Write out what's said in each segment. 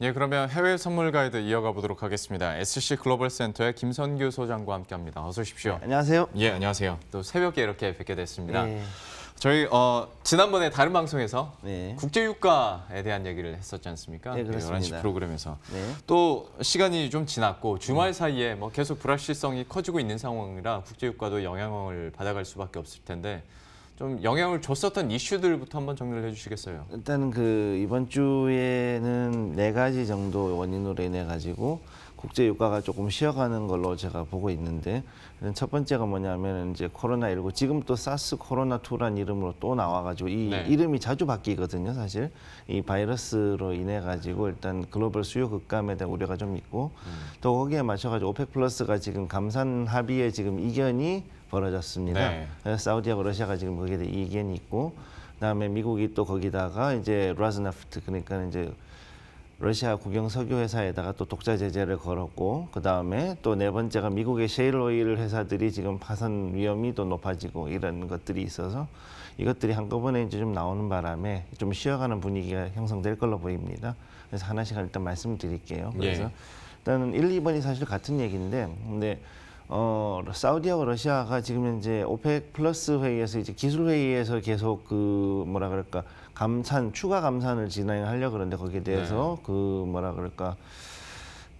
예, 그러면 해외 선물 가이드 이어가 보도록 하겠습니다. SC 글로벌 센터의 김선규 소장과 함께합니다. 어서 오십시오. 네, 안녕하세요. 예, 안녕하세요. 또 새벽에 이렇게 뵙게 됐습니다. 네. 저희 지난번에 다른 방송에서 네. 국제유가에 대한 얘기를 했었지 않습니까? 네, 그렇습니다. 11시 프로그램에서. 네. 또 시간이 좀 지났고 주말 사이에 뭐 계속 불확실성이 커지고 있는 상황이라 국제유가도 영향을 받아갈 수밖에 없을 텐데 좀 영향을 줬었던 이슈들부터 한번 정리를 해주시겠어요? 일단은 이번 주에는 4가지 정도 원인으로 인해 가지고 국제 유가가 조금 쉬어가는 걸로 제가 보고 있는데, 첫 번째가 뭐냐면 이제 코로나19, 지금 또 사스 코로나2란 이름으로 또 나와가지고 이 네. 이름이 자주 바뀌거든요, 사실. 이 바이러스로 인해 가지고 일단 글로벌 수요 급감에 대한 우려가 좀 있고, 또 거기에 맞춰가지고 오펙 플러스가 지금 감산 합의에 지금 이견이 벌어졌습니다. 네. 그래서 사우디하고 러시아가 지금 거기에 대해 이견이 있고, 그다음에 미국이 또 거기다가 이제 로스네프트, 그러니까 이제 러시아 국영 석유 회사에다가 또 독자 제재를 걸었고, 그다음에 또 4번째가 미국의 셰일 오일 회사들이 지금 파산 위험이 또 높아지고 이런 것들이 있어서 이것들이 한꺼번에 이제 좀 나오는 바람에 좀 쉬어가는 분위기가 형성될 걸로 보입니다. 그래서 하나씩 일단 말씀드릴게요. 그래서 예. 일단은 1, 2번이 사실 같은 얘기인데, 근데 사우디하고 러시아가 지금 현재 오펙 플러스 회의에서 이제 기술 회의에서 계속 뭐라 그럴까, 추가 감산을 진행하려고 그러는데, 거기에 대해서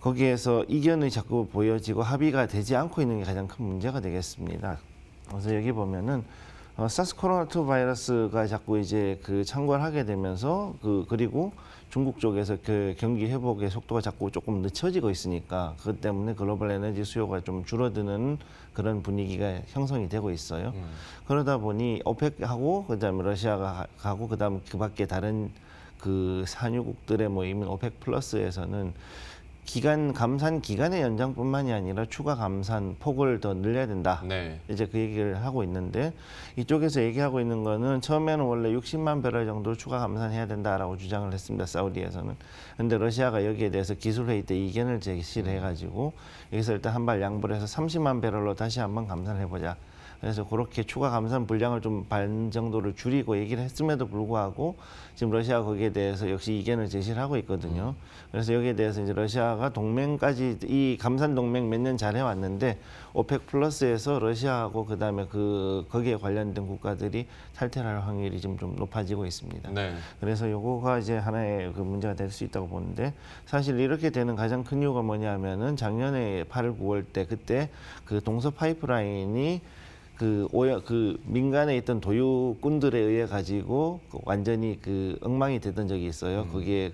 거기에서 이견이 자꾸 보여지고 합의가 되지 않고 있는 게 가장 큰 문제가 되겠습니다. 그래서 여기 보면은 사스 코로나2 바이러스가 자꾸 이제 창궐 하게 되면서 그리고 중국 쪽에서 경기 회복의 속도가 자꾸 조금 늦춰지고 있으니까, 그것 때문에 글로벌 에너지 수요가 좀 줄어드는 그런 분위기가 형성이 되고 있어요. 그러다 보니 오펙하고 그다음에 러시아가 하고 그다음 그밖에 다른 산유국들의 모임인 오펙 플러스에서는 감산 기간의 연장뿐만이 아니라 추가 감산 폭을 더 늘려야 된다. 네. 이제 그 얘기를 하고 있는데, 이쪽에서 얘기하고 있는 거는 처음에는 원래 60만 배럴 정도 추가 감산해야 된다라고 주장을 했습니다, 사우디에서는. 근데 러시아가 여기에 대해서 기술 회의 때 이견을 제시를 해가지고 여기서 일단 한 발 양보를 해서 30만 배럴로 다시 한번 감산을 해보자. 그래서 그렇게 추가 감산 분량을 좀 반 정도를 줄이고 얘기를 했음에도 불구하고 지금 러시아가 거기에 대해서 역시 이견을 제시를 하고 있거든요. 그래서 여기에 대해서 이제 러시아가 동맹까지, 이 감산 동맹 몇 년 잘 해왔는데 오펙 플러스에서 러시아하고 그다음에 거기에 관련된 국가들이 탈퇴를 할 확률이 지금 좀 높아지고 있습니다. 네. 그래서 요거가 이제 하나의 문제가 될 수 있다고 보는데, 사실 이렇게 되는 가장 큰 이유가 뭐냐면은 작년에 8월, 9월 때 그때 동서 파이프라인이 민간에 있던 도유꾼들에 의해 가지고 완전히 엉망이 됐던 적이 있어요. 거기에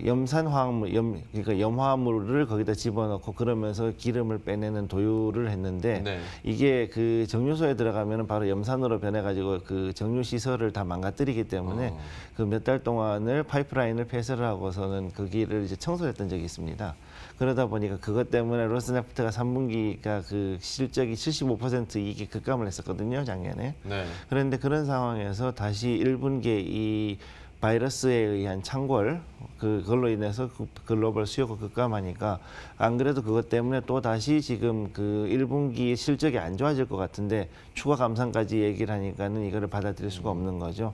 염산 화학물, 그러니까 염화물을 거기다 집어넣고 그러면서 기름을 빼내는 도유를 했는데, 네. 이게 정유소에 들어가면은 바로 염산으로 변해가지고 정유 시설을 다 망가뜨리기 때문에 몇 달 동안을 파이프라인을 폐쇄를 하고서는 그 길을 이제 청소했던 적이 있습니다. 그러다 보니까 그것 때문에 로스네프트가 3분기가 실적이 75% 이익이 급감을 했었거든요, 작년에. 네. 그런데 그런 상황에서 다시 1분기에 이 바이러스에 의한 창궐, 그걸로 인해서 글로벌 수요가 급감하니까, 안 그래도 그것 때문에 또 다시 지금 1분기 실적이 안 좋아질 것 같은데 추가 감산까지 얘기를 하니까는 이거를 받아들일 수가 없는 거죠.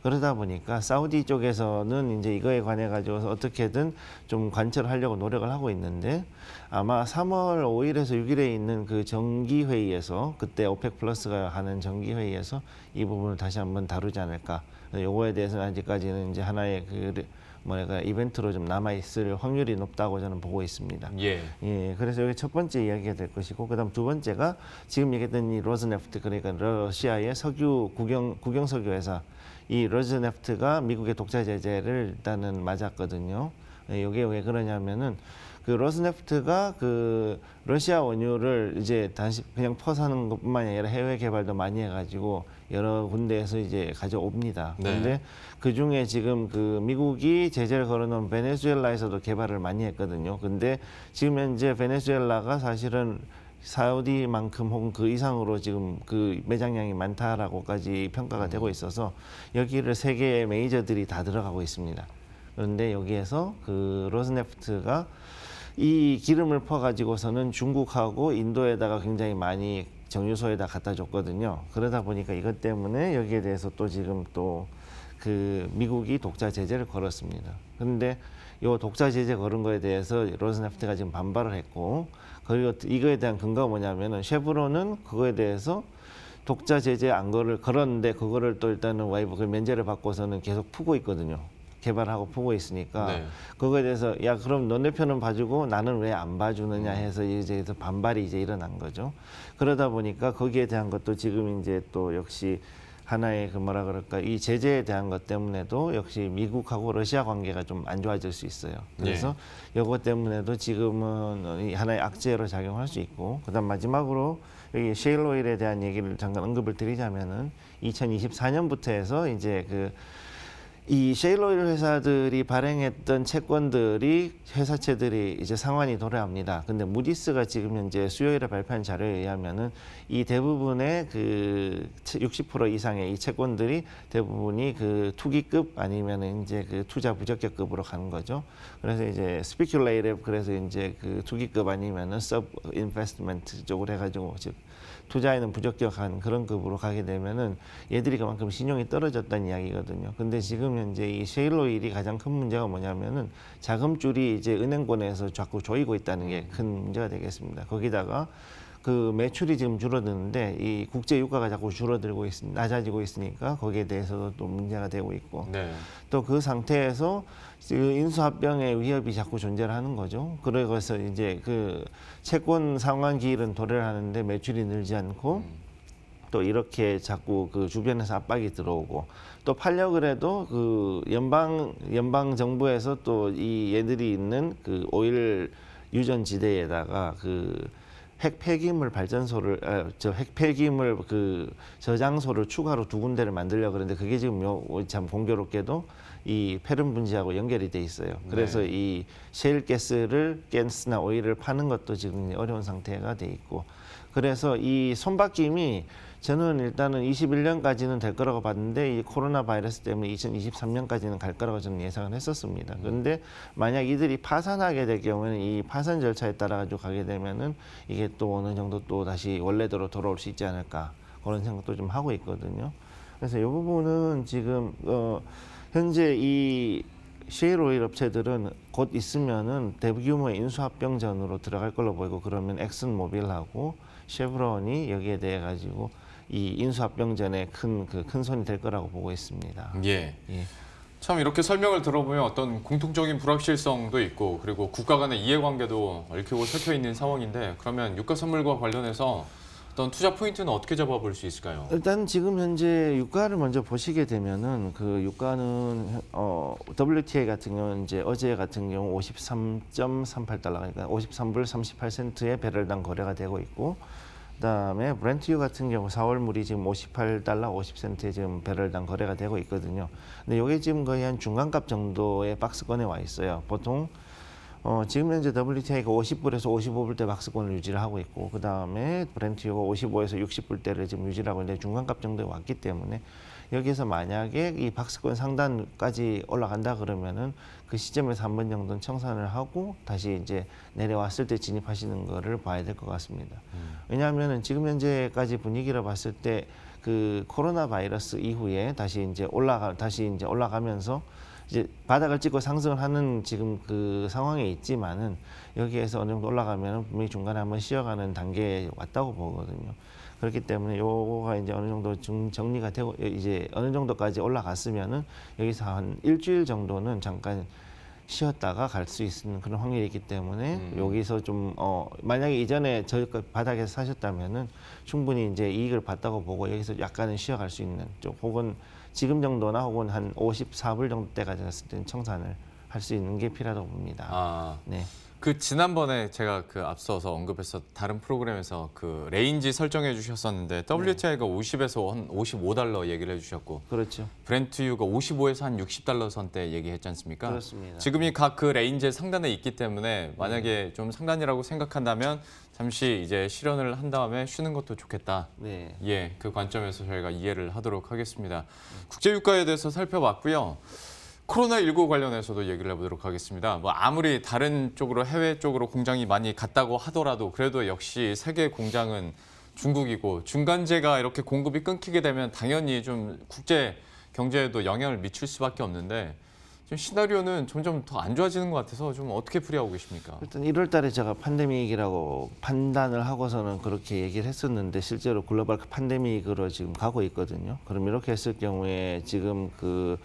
그러다 보니까 사우디 쪽에서는 이제 이거에 관해 가지고서 어떻게든 좀 관철하려고 노력을 하고 있는데, 아마 3월 5일에서 6일에 있는 정기 회의에서, 그때 오펙 플러스가 하는 정기 회의에서 이 부분을 다시 한번 다루지 않을까. 요거에 대해서는 아직까지는 이제 하나의 이벤트로 좀 남아 있을 확률이 높다고 저는 보고 있습니다. 예. 예, 그래서 여기 첫 번째 이야기가 될 것이고, 그다음 두 번째가 지금 얘기했던 이 로스네프트, 그러니까 러시아의 국영 석유 회사, 이 로스네프트가 미국의 독자 제재를 일단은 맞았거든요. 이게 왜 그러냐면은 로스네프트가 러시아 원유를 이제 단지 그냥 퍼사는 것뿐만이 아니라 해외 개발도 많이 해가지고 여러 군데에서 이제 가져옵니다. 네. 그런데 그 중에 지금 미국이 제재를 걸어놓은 베네수엘라에서도 개발을 많이 했거든요. 근데 지금 현재 베네수엘라가 사실은 사우디만큼 혹은 그 이상으로 지금 매장량이 많다라고까지 평가가 되고 있어서 여기를 세계의 메이저들이 다 들어가고 있습니다. 그런데 여기에서 로스네프트가 이 기름을 퍼가지고서는 중국하고 인도에다가 굉장히 많이 정유소에다 갖다 줬거든요. 그러다 보니까 이것 때문에 여기에 대해서 또 지금 미국이 독자 제재를 걸었습니다. 그런데 요 독자 제재 걸은 거에 대해서 로스네프트가 지금 반발을 했고, 그리고 이거에 대한 근거가 뭐냐면은 쉐브론은 그거에 대해서 독자 제재 안 걸었는데 그거를 또 일단은 그 면제를 받고서는 계속 푸고 있거든요. 개발하고 푸고 있으니까 네. 그거에 대해서 야 그럼 너네 편은 봐주고 나는 왜 안 봐주느냐 해서 이제 반발이 이제 일어난 거죠. 그러다 보니까 거기에 대한 것도 지금 이제 또 역시 하나의 그 뭐라 그럴까 이 제재에 대한 것 때문에도 역시 미국하고 러시아 관계가 좀 안 좋아질 수 있어요. 그래서 요거 때문에도 지금은 이 하나의 악재로 작용할 수 있고, 그다음 마지막으로 여기 셰일 오일에 대한 얘기를 잠깐 언급을 드리자면은 2024년부터 해서 이제 이 셰일 오일 회사들이 발행했던 채권들이 회사채들이 이제 상환이 돌아옵니다. 근데 무디스가 지금 현재 수요일에 발표한 자료에 의하면은 이 대부분의 그 60% 이상의 이 채권들이 대부분이 그 투기급 아니면은 이제 그 투자 부적격급으로 가는 거죠. 그래서 이제 스피큘레이티브, 그래서 이제 그 투기급 아니면은 서브 인베스트먼트 쪽으로 해가지고 즉 투자에는 부적격한 그런 급으로 가게 되면은 얘들이 그만큼 신용이 떨어졌다는 이야기거든요. 근데 지금 현재 이 셰일 오일이 가장 큰 문제가 뭐냐면은 자금줄이 이제 은행권에서 자꾸 조이고 있다는 게 큰 문제가 되겠습니다. 거기다가 그 매출이 지금 줄어드는데 이 국제 유가가 자꾸 낮아지고 있으니까 거기에 대해서도 또 문제가 되고 있고, 네. 또 그 상태에서 그 인수합병의 위협이 자꾸 존재를 하는 거죠. 그래서 이제 그 채권 상환 기일은 도래를 하는데 매출이 늘지 않고 또 이렇게 자꾸 그 주변에서 압박이 들어오고, 또 팔려 그래도 그 연방 정부에서 또 이 얘들이 있는 그 오일 유전지대에다가 그 핵 폐기물 핵 폐기물 그 저장소를 추가로 2군데를 만들려고 그러는데 그게 지금 참 공교롭게도 이 페름 분지하고 연결이 돼 있어요. 그래서 이 셰일 가스나 오일을 파는 것도 지금 어려운 상태가 돼 있고, 그래서 이 손바뀜이 저는 일단은 21년까지는 될 거라고 봤는데 이 코로나 바이러스 때문에 2023년까지는 갈 거라고 저는 예상을 했었습니다. 그런데 만약 이들이 파산하게 될 경우에는 이 파산 절차에 따라 가지고 가게 되면은 이게 또 어느 정도 또 다시 원래대로 돌아올 수 있지 않을까, 그런 생각도 좀 하고 있거든요. 그래서 이 부분은 지금 현재 이 셰일 오일 업체들은 곧 있으면은 대규모의 인수합병전으로 들어갈 걸로 보이고, 그러면 엑슨 모빌하고 쉐브론이 여기에 대해 가지고 이 인수합병전에 큰 손이 될 거라고 보고 있습니다. 예. 참 이렇게 설명을 들어보면 어떤 공통적인 불확실성도 있고, 그리고 국가 간의 이해관계도 얽히고 설켜 있는 상황인데, 그러면 유가 선물과 관련해서 어떤 투자 포인트는 어떻게 잡아볼 수 있을까요? 일단 지금 현재 유가를 먼저 보시게 되면은 그 유가는 WTI 같은 경우는 이제 어제 같은 경우 53.38달러, 그러니까 53불 38센트의 배럴당 거래가 되고 있고, 그다음에 브렌트유 같은 경우 4월물이 지금 58달러 50센트에 지금 배럴당 거래가 되고 있거든요. 근데 이게 지금 거의 한 중간값 정도의 박스권에 와 있어요. 보통 지금 현재 WTI가 50불에서 55불대 박스권을 유지를 하고 있고, 그다음에 브렌트유가 55에서 60불대를 지금 유지를 하고 있는데 중간값 정도에 왔기 때문에 여기서 만약에 이 박스권 상단까지 올라간다 그러면은 그 시점에서 한 번 정도는 청산을 하고 다시 이제 내려왔을 때 진입하시는 거를 봐야 될 것 같습니다. 왜냐하면은 지금 현재까지 분위기를 봤을 때 그 코로나 바이러스 이후에 다시 이제 올라가면서 이제 바닥을 찍고 상승을 하는 지금 그 상황에 있지만은 여기에서 어느 정도 올라가면 분명히 중간에 한번 쉬어가는 단계에 왔다고 보거든요. 그렇기 때문에 요거가 이제 어느 정도 정리가 되고 이제 어느 정도까지 올라갔으면은 여기서 한 일주일 정도는 잠깐 쉬었다가 갈 수 있는 그런 확률이 있기 때문에 여기서 좀 만약에 이전에 저 바닥에서 사셨다면은 충분히 이제 이익을 봤다고 보고 여기서 약간은 쉬어갈 수 있는 쪽, 혹은 지금 정도나 혹은 한 54불 정도 때까지 갔을 때는 청산을 할 수 있는 게 필요하다고 봅니다. 네. 그 지난번에 제가 그 앞서서 언급해서 다른 프로그램에서 그 레인지 설정해 주셨었는데 WTI가 50에서 한 55달러 얘기를 해주셨고, 그렇죠. 브렌트유가 55에서 한 60달러 선대 얘기했지 않습니까? 그렇습니다. 지금이 각 그 레인지의 상단에 있기 때문에 만약에 좀 상단이라고 생각한다면 잠시 이제 실현을 한 다음에 쉬는 것도 좋겠다. 네. 예, 그 관점에서 저희가 이해를 하도록 하겠습니다. 국제 유가에 대해서 살펴봤고요. 코로나19 관련해서도 얘기를 해보도록 하겠습니다. 뭐 아무리 다른 쪽으로 해외 쪽으로 공장이 많이 갔다고 하더라도 그래도 역시 세계 공장은 중국이고, 중간재가 이렇게 공급이 끊기게 되면 당연히 좀 국제 경제에도 영향을 미칠 수밖에 없는데, 좀 시나리오는 점점 더 안 좋아지는 것 같아서 좀 어떻게 풀이하고 계십니까? 일단 1월 달에 제가 팬데믹이라고 판단을 하고서는 그렇게 얘기를 했었는데 실제로 글로벌 팬데믹으로 지금 가고 있거든요. 그럼 이렇게 했을 경우에 지금 그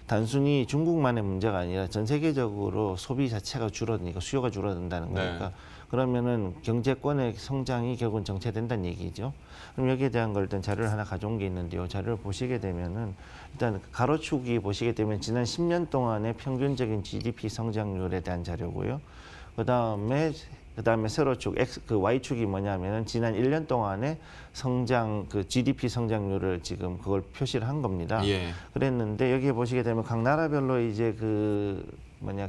단순히 중국만의 문제가 아니라 전 세계적으로 소비 자체가 줄어드니까 수요가 줄어든다는 거니까 그러면은 경제권의 성장이 결국은 정체된다는 얘기죠. 그럼 여기에 대한 걸 일단 자료를 하나 가져온 게 있는데요. 자료를 보시게 되면은 일단 가로축이 보시게 되면 지난 10년 동안의 평균적인 GDP 성장률에 대한 자료고요. 그다음에 세로축 그 Y축이 뭐냐면은 지난 1년 동안의 성장 그 GDP 성장률을 지금 그걸 표시를 한 겁니다. 예. 그랬는데 여기에 보시게 되면 각 나라별로 이제 그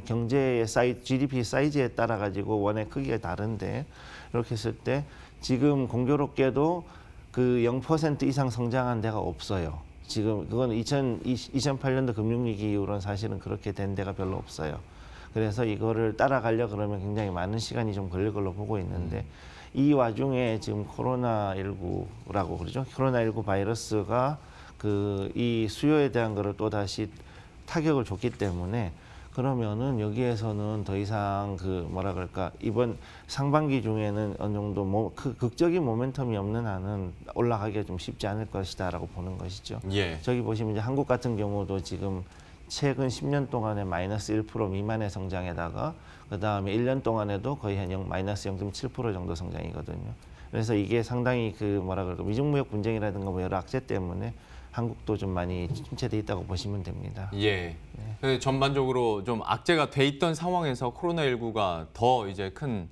경제의 GDP 사이즈에 따라 가지고 원의 크기가 다른데 이렇게 했을 때 지금 공교롭게도 그 0% 이상 성장한 데가 없어요. 지금 그건 2008년도 금융위기 이후로는 사실은 그렇게 된 데가 별로 없어요. 그래서 이거를 따라가려 그러면 굉장히 많은 시간이 좀 걸릴 걸로 보고 있는데 이 와중에 지금 코로나19라고 그러죠. 코로나19 바이러스가 그 이 수요에 대한 거를 또 다시 타격을 줬기 때문에 그러면은 여기에서는 더 이상 그 뭐라 그럴까 이번 상반기 중에는 어느 정도 극적인 모멘텀이 없는 한은 올라가기가 좀 쉽지 않을 것이다라고 보는 것이죠. 예. 저기 보시면 이제 한국 같은 경우도 지금 최근 10년 동안에 마이너스 1% 미만의 성장에다가 그 다음에 1년 동안에도 거의 한 마이너스 0.7% 정도 성장이거든요. 그래서 이게 상당히 그 뭐라 그럴까 미중무역 분쟁이라든가 뭐 여러 악재 때문에 한국도 좀 많이 침체돼 있다고 보시면 됩니다. 예. 네. 전반적으로 좀 악재가 돼 있던 상황에서 코로나19가 더 이제 큰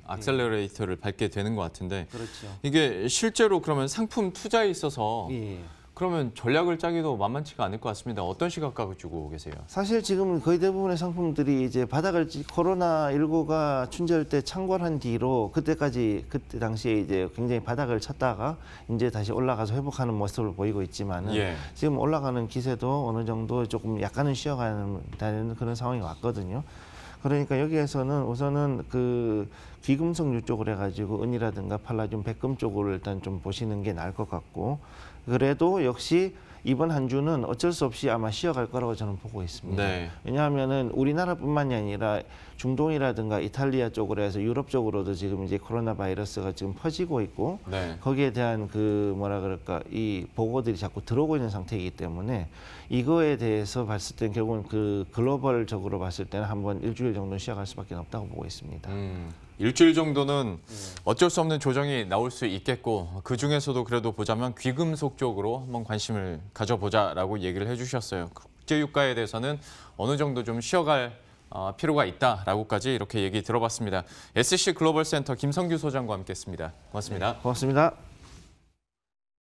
악셀러레이터를 밟게 되는 것 같은데 그렇죠. 이게 실제로 그러면 상품 투자에 있어서 예. 그러면 전략을 짜기도 만만치가 않을 것 같습니다. 어떤 시각각을 주고 계세요? 사실 지금 거의 대부분의 상품들이 이제 바닥을 코로나19가 춘절 때 창궐한 뒤로 그때 당시에 이제 굉장히 바닥을 쳤다가 이제 다시 올라가서 회복하는 모습을 보이고 있지만은 지금 올라가는 기세도 어느 정도 조금 약간은 쉬어가는 그런 상황이 왔거든요. 그러니까 여기에서는 우선은 그 귀금속류 쪽을 해가지고 은이라든가 팔라듐, 백금 쪽을 일단 좀 보시는 게 나을 것 같고 그래도 역시 이번 한 주는 어쩔 수 없이 아마 쉬어갈 거라고 저는 보고 있습니다. 네. 왜냐하면은 우리나라뿐만이 아니라 중동이라든가 이탈리아 쪽으로 해서 유럽 쪽으로도 지금 이제 코로나 바이러스가 지금 퍼지고 있고 거기에 대한 그 뭐라 그럴까 이 보고들이 자꾸 들어오고 있는 상태이기 때문에 이거에 대해서 봤을 때는 결국은 그 글로벌적으로 봤을 때는 한번 일주일 정도 쉬어갈 수밖에 없다고 보고 있습니다. 일주일 정도는 어쩔 수 없는 조정이 나올 수 있겠고 그중에서도 그래도 보자면 귀금속 쪽으로 한번 관심을 가져보자라고 얘기를 해주셨어요. 국제유가에 대해서는 어느 정도 좀 쉬어갈 필요가 있다라고까지 이렇게 얘기 들어봤습니다. SC 글로벌 센터 김성규 소장과 함께했습니다. 고맙습니다. 고맙습니다.